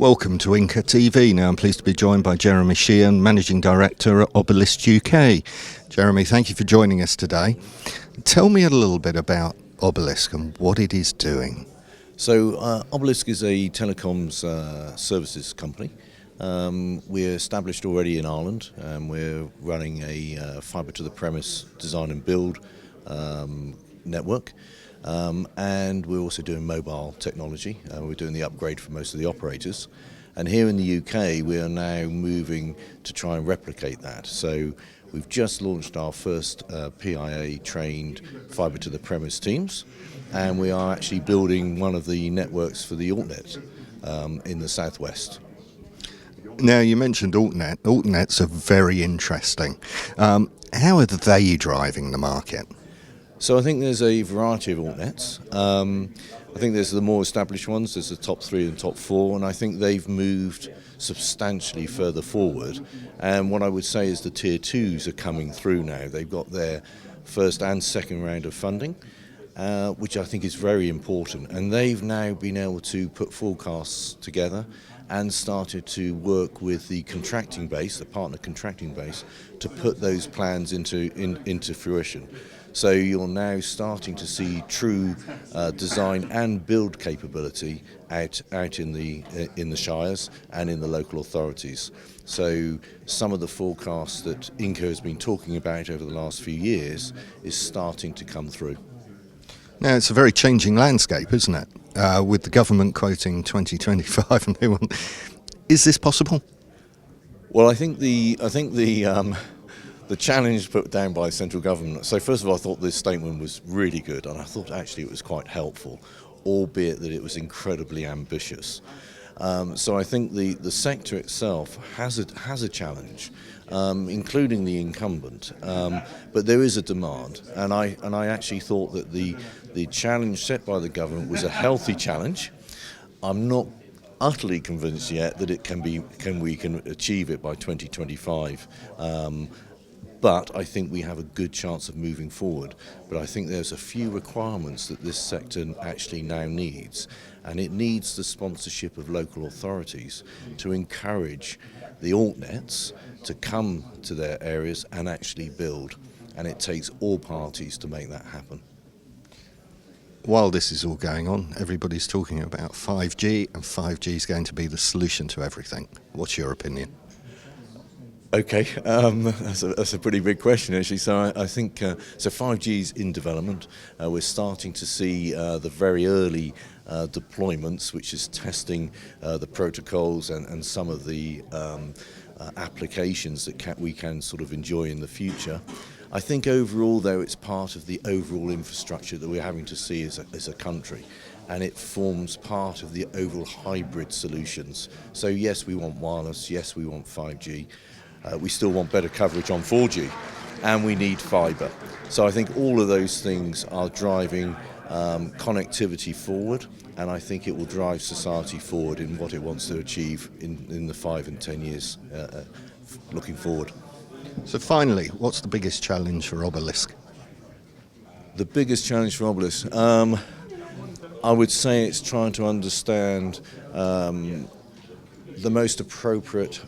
Welcome to INCA TV. Now I'm pleased to be joined by Jeremy Sheehan, Managing Director at Obelisk UK. Jeremy, thank you for joining us today. Tell me a little bit about Obelisk and what it is doing. So Obelisk is a telecoms services company. We're established already in Ireland, and we're running a fibre to the premise design and build network. And we're also doing mobile technology. We're doing the upgrade for most of the operators. And here in the UK, we are now moving to try and replicate that. So we've just launched our first PIA-trained fibre to the premise teams, and we are actually building one of the networks for the AltNet in the southwest. Now, you mentioned AltNet. AltNets are very interesting. How are they driving the market? So I think there's a variety of AltNets. I think there's the more established ones, there's the top 3 and top 4, and I think they've moved substantially further forward. And what I would say is the tier 2s are coming through now. They've got their first and second round of funding, which I think is very important. And they've now been able to put forecasts together and started to work with the contracting base, the partner contracting base, to put those plans into fruition. So you're now starting to see true design and build capability out in the shires and in the local authorities. So some of the forecasts that INCA has been talking about over the last few years is starting to come through. Now, it's a very changing landscape, isn't it? With the government quoting 2025 and they want. Is this possible? Well, I think the challenge put down by central government. So first of all, I thought this statement was really good, and I thought actually it was quite helpful, albeit that it was incredibly ambitious. So I think the sector itself has a challenge, including the incumbent. But there is a demand, and I actually thought that the challenge set by the government was a healthy challenge. I'm not utterly convinced yet that we can achieve it by 2025. But I think we have a good chance of moving forward. But I think there's a few requirements that this sector actually now needs, and it needs the sponsorship of local authorities to encourage the AltNets to come to their areas and actually build. And it takes all parties to make that happen. While this is all going on, everybody's talking about 5G, and 5G is going to be the solution to everything. What's your opinion? Okay, that's a pretty big question actually. So I think so 5G is in development. We're starting to see the very early deployments, which is testing the protocols and some of the applications that we can sort of enjoy in the future. I think overall, though, it's part of the overall infrastructure that we're having to see as a country, and it forms part of the overall hybrid solutions. So yes, we want wireless, yes, we want 5G. We still want better coverage on 4G, and we need fibre. So I think all of those things are driving connectivity forward, and I think it will drive society forward in what it wants to achieve in the 5 and 10 years looking forward. So finally, what's the biggest challenge for Obelisk? The biggest challenge for Obelisk? I would say it's trying to understand the most appropriate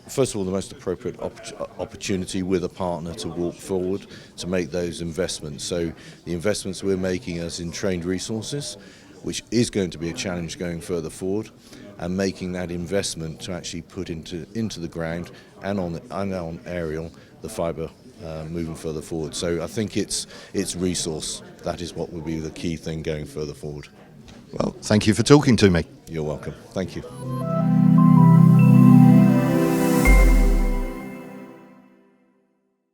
opportunity with a partner to walk forward to make those investments. So the investments we're making is in trained resources, which is going to be a challenge going further forward, and making that investment to actually put into the ground and on aerial the fibre moving further forward. So I think it's resource. That is what will be the key thing going further forward. Well, thank you for talking to me. You're welcome. Thank you.